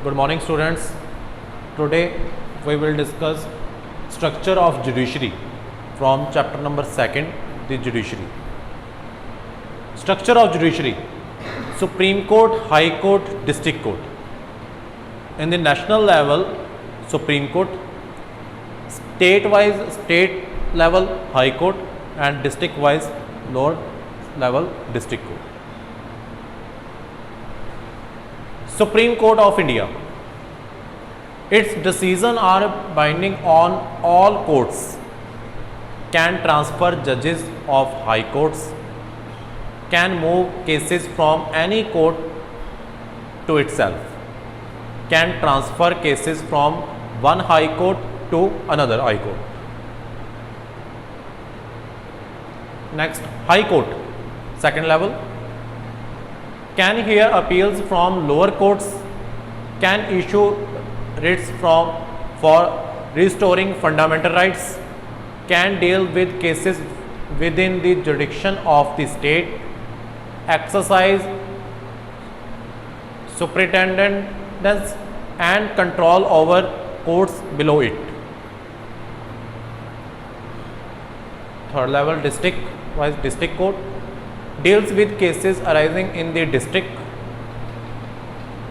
Good morning, students. Today we will discuss structure of judiciary from chapter number 2, the judiciary. Structure of judiciary: Supreme Court, High Court, District Court. In the national level, Supreme Court; state-wise, state level High Court, and district-wise lower level District Court. Supreme Court of India. Its decisions are binding on all courts. Can transfer judges of high courts. Can move cases from any court to itself. Can transfer cases from one high court to another high court. Next, High Court, second level. Can hear appeals from lower courts. Can issue writs for restoring fundamental rights. Can deal with cases within the jurisdiction of the state. Exercise superintendence and control over courts below it. Third level, district court, deals with cases arising in the district.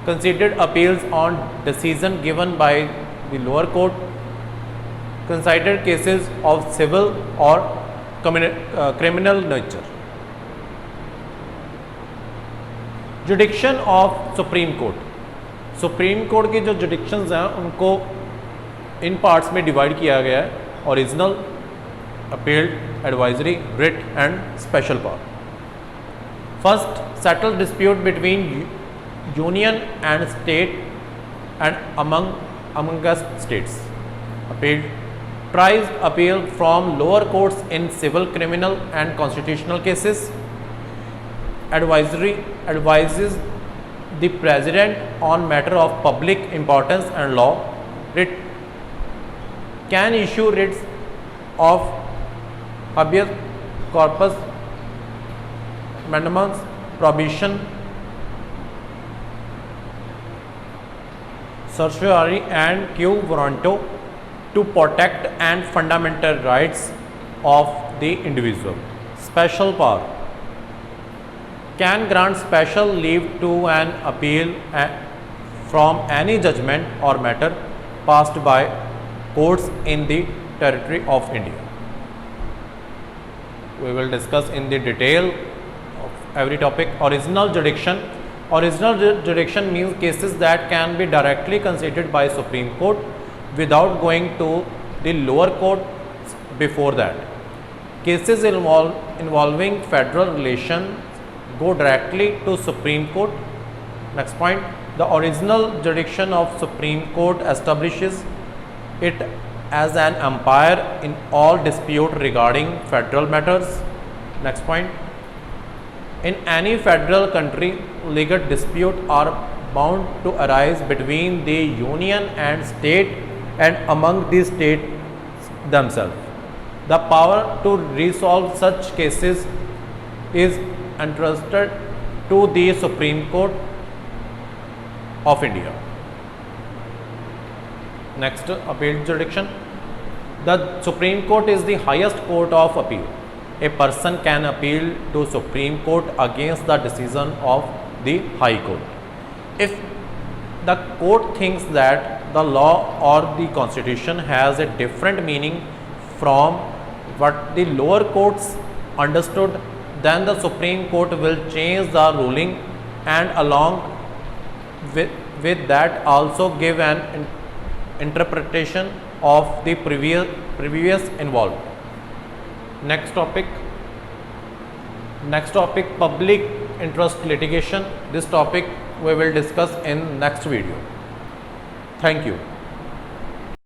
Considered appeals on decision given by the lower court. Considered cases of civil or criminal nature. जुडिक्शन of supreme court. Supreme court के जो जुडिक्शंस हैं उनको इन parts में divide किया गया है: original, appealed, advisory, writ and special power. First, settle dispute between union and state and amongst states. Appealed, tries appeal from lower courts in civil, criminal and constitutional cases. Advisory, advises the president on matter of public importance and law. Writ, can issue writs of habeas corpus, mandamus, prohibition, certiorari and quo warranto to protect and fundamental rights of the individual. Special power, can grant special leave to an appeal from any judgment or matter passed by courts in the territory of India. We will discuss in the detail of every topic. Original jurisdiction. Original jurisdiction means cases that can be directly considered by Supreme Court without going to the lower court before that. Cases involving federal relations go directly to Supreme Court. Next point, the original jurisdiction of Supreme Court establishes it as an umpire in all dispute regarding federal matters. Next point, in any federal country, legal disputes are bound to arise between the union and state and among the states themselves. The power to resolve such cases is entrusted to the Supreme Court of India. Next, appeal jurisdiction. The Supreme Court is the highest court of appeal. A person can appeal to Supreme Court against the decision of the High Court. If the court thinks that the law or the constitution has a different meaning from what the lower courts understood, then the Supreme Court will change the ruling and along with that also give an interpretation of the previous involved. Next topic, public interest litigation. This topic we will discuss in next video. Thank you.